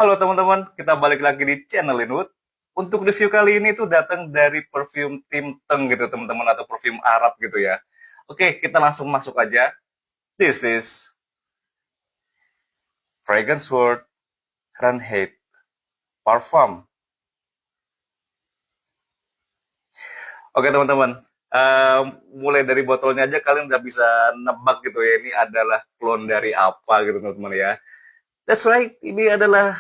Halo teman-teman, kita balik lagi di channel Linwood. Untuk review kali ini tuh datang dari perfume Tim Teng gitu teman-teman, atau perfume Arab gitu ya. Oke, kita langsung masuk aja. This is Fragrance World Renheid Parfum. Oke teman-teman, mulai dari botolnya aja kalian udah bisa nebak gitu ya, ini adalah clone dari apa gitu teman-teman ya. That's right, ini adalah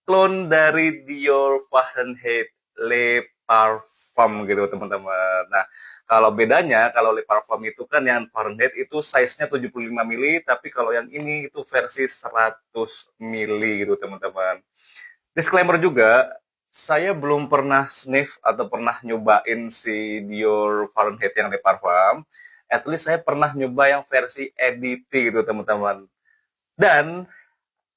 clone dari Dior Fahrenheit Le Parfum gitu teman-teman. Nah, kalau bedanya, kalau Le Parfum itu kan yang Fahrenheit itu size-nya 75 mili, tapi kalau yang ini itu versi 100 mili gitu teman-teman. Disclaimer juga, saya belum pernah sniff atau pernah nyobain si Dior Fahrenheit yang Le Parfum. At least saya pernah nyoba yang versi EDT gitu teman-teman. Dan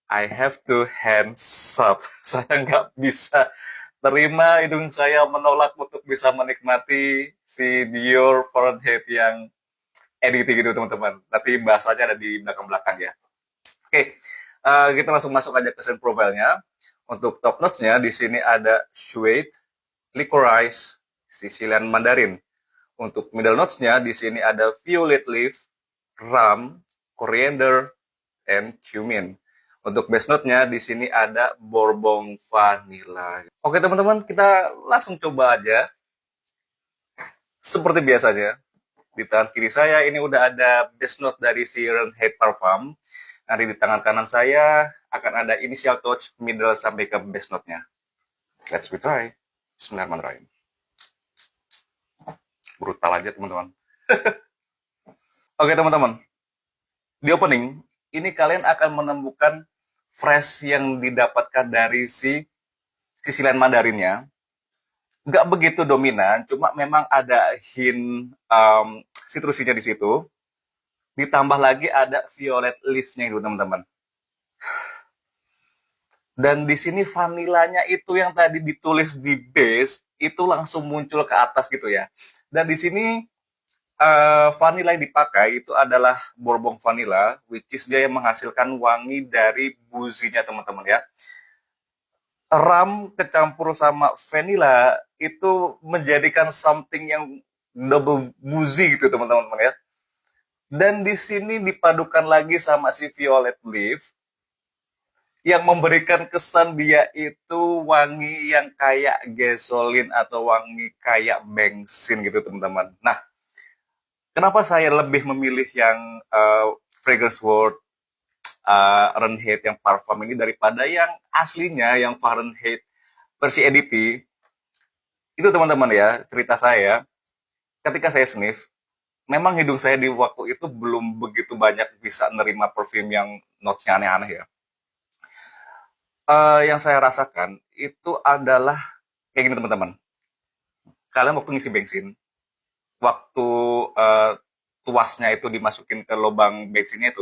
I have to hands up. Saya nggak bisa terima hidung saya menolak untuk bisa menikmati si Dior Fahrenheit yang edit gitu teman-teman. Nanti bahasanya ada di belakang-belakang ya. Oke, kita langsung masuk aja ke scent profile-nya. Untuk top notes-nya di sini ada suede, licorice, Sicilian mandarin. Untuk middle notes-nya di sini ada violet leaf, rum, coriander, and cumin. Untuk base note-nya di sini ada bourbon vanilla. Oke teman-teman, kita langsung coba aja. Seperti biasanya, di tangan kiri saya ini udah ada base note dari si Renheid Parfum. Nanti di tangan kanan saya akan ada initial touch, middle sampai ke base note-nya. Let's try. Bismillahirrahmanirrahim. Brutal aja teman-teman. Oke teman-teman, di opening ini kalian akan menemukan fresh yang didapatkan dari si Sicilian mandarinnya. Nggak begitu dominan, cuma memang ada hint sitrusinya di situ. Ditambah lagi ada violet leaf-nya itu teman-teman. Dan di sini vanilanya itu yang tadi ditulis di base itu langsung muncul ke atas gitu ya. Dan di sini vanila yang dipakai itu adalah bourbon vanilla, which is dia yang menghasilkan wangi dari buzinya teman-teman ya. Rum kecampur sama vanilla itu menjadikan something yang double boozy gitu teman-teman ya. Dan di sini dipadukan lagi sama si violet leaf yang memberikan kesan dia itu wangi yang kayak gasolin atau wangi kayak bensin gitu teman-teman. Nah, kenapa saya lebih memilih yang Fragrance World Renheid yang parfum ini daripada yang aslinya yang Fahrenheit versi EDT? Itu teman-teman ya, cerita saya ketika saya sniff, memang hidung saya di waktu itu belum begitu banyak bisa nerima perfume yang notes-nya aneh-aneh ya. Yang saya rasakan itu adalah kayak gini teman-teman. Kalian waktu ngisi bensin, waktu tuasnya itu dimasukin ke lubang bensinnya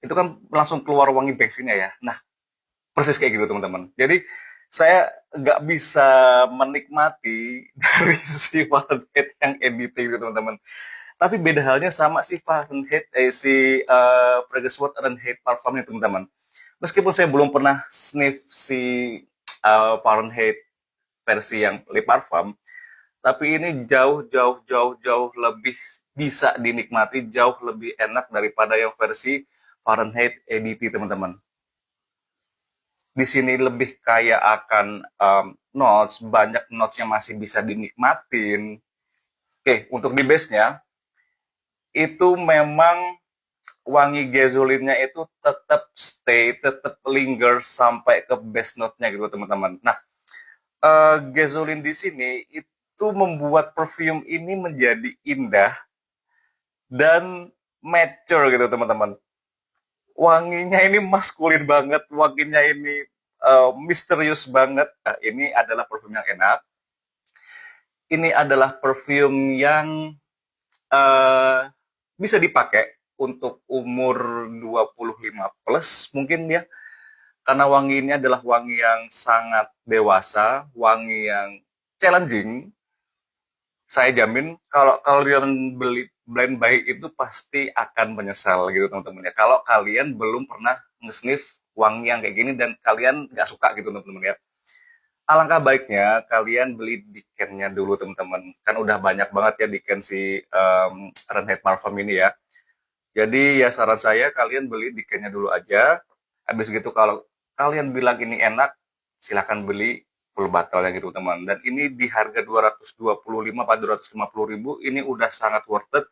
itu kan langsung keluar wangi bensinnya ya. Nah, persis kayak gitu teman-teman. Jadi saya nggak bisa menikmati dari si Fahrenheit yang editing gitu teman-teman. Tapi beda halnya sama si Fahrenheit, si Fragrance World Fahrenheit parfumnya teman-teman. Meskipun saya belum pernah sniff si Fahrenheit versi yang lip parfum, tapi ini jauh lebih bisa dinikmati, jauh lebih enak daripada yang versi Fahrenheit EDT teman-teman. Di sini lebih kaya akan notes, banyak notes yang masih bisa dinikmatin. Oke, untuk di base-nya, itu memang wangi gasolinnya itu tetap stay, tetap linger sampai ke base note-nya gitu teman-teman. Nah, gasolin di sini itu membuat perfume ini menjadi indah dan mature gitu teman-teman. Wanginya ini maskulin banget, wanginya ini misterius banget. Nah, ini adalah perfume yang enak. Ini adalah perfume yang uh, bisa dipakai untuk umur 25 plus mungkin ya. Karena wangi ini adalah wangi yang sangat dewasa, wangi yang challenging. Saya jamin kalau kalian beli blind buy itu pasti akan menyesal gitu teman-teman ya. Kalau kalian belum pernah nge-sniff wangi yang kayak gini dan kalian nggak suka gitu teman-teman ya. Alangkah baiknya kalian beli dikennya dulu teman-teman. Kan udah banyak banget ya diken si Renhead Parfum ini ya. Jadi ya saran saya kalian beli dikennya dulu aja. Habis gitu kalau kalian bilang ini enak, silahkan beli full bottle gitu teman. Dan ini di harga 225 atau 250 ribu, ini udah sangat worth it.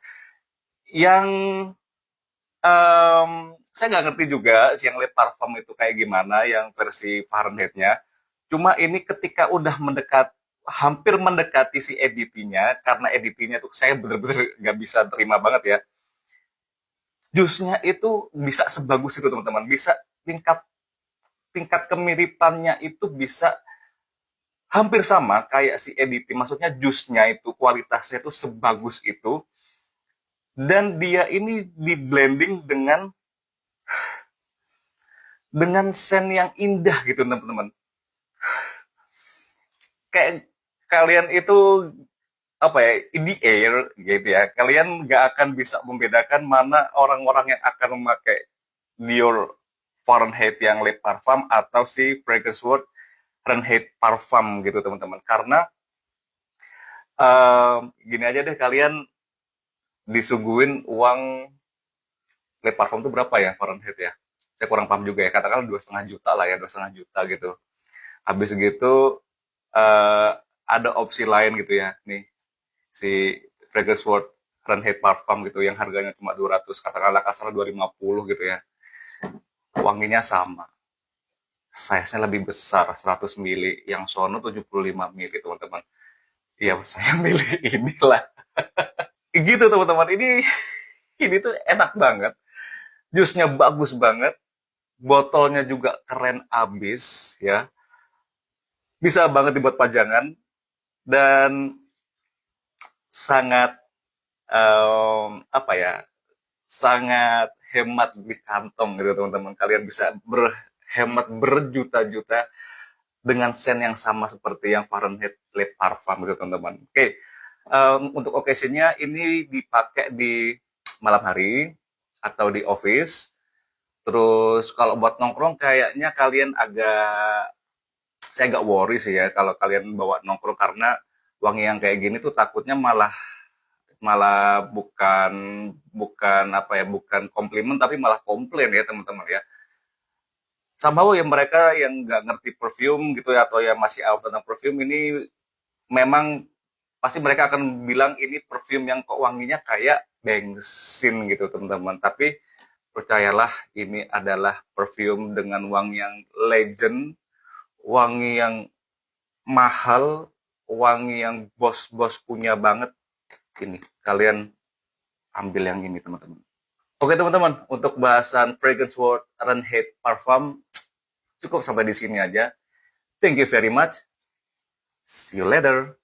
Yang saya nggak ngerti juga yang Le Parfum itu kayak gimana, yang versi Fahrenheit-nya. Cuma ini ketika udah hampir mendekati si editinya, karena editinya tuh saya bener-bener nggak bisa terima banget ya. Jusnya itu bisa sebagus itu teman-teman, bisa tingkat tingkat kemiripannya itu bisa hampir sama kayak si editing, maksudnya jusnya itu kualitasnya itu sebagus itu, dan dia ini di blending dengan scent yang indah gitu teman-teman. Kayak kalian itu apa ya, in the air gitu ya, kalian nggak akan bisa membedakan mana orang-orang yang akan memakai Dior Fahrenheit yang Le Parfum atau si Fragrance World Fahrenheit Parfum gitu teman-teman. Karena gini aja deh, kalian disuguhin uang Le Parfum itu berapa ya Fahrenheit ya? Saya kurang paham juga ya. Katakanlah 2,5 juta lah ya, 2,5 juta gitu. Habis gitu ada opsi lain gitu ya. Nih si Fragrance World Fahrenheit Parfum gitu yang harganya cuma 200, katakanlah kasar 250 gitu ya. Wanginya sama. Size-nya lebih besar, 100 mili, yang sono 75 mili teman-teman. Ya saya milih inilah. Gitu teman-teman. Ini tuh enak banget. Jusnya bagus banget. Botolnya juga keren abis ya. Bisa banget dibuat pajangan dan sangat apa ya? Sangat hemat di kantong gitu teman-teman. Kalian bisa berhemat berjuta-juta dengan scent yang sama seperti yang Fahrenheit Le Parfum gitu teman-teman. Oke, untuk occasion-nya ini dipakai di malam hari atau di office. Terus kalau buat nongkrong kayaknya kalian saya agak worry sih ya kalau kalian bawa nongkrong, karena wangi yang kayak gini tuh takutnya malah malah bukan bukan apa ya, bukan komplimen tapi malah komplain ya teman-teman ya. Somehow ya mereka yang nggak ngerti perfume gitu ya, atau yang masih awam tentang perfume ini, memang pasti mereka akan bilang ini perfume yang kok wanginya kayak bensin gitu teman-teman. Tapi percayalah, ini adalah perfume dengan wangi yang legend, wangi yang mahal, wangi yang bos-bos punya banget. Ini kalian ambil yang ini teman-teman. Oke teman-teman, untuk bahasan Fragrance World Fahrenheit Parfum cukup sampai di sini aja. Thank you very much. See you later.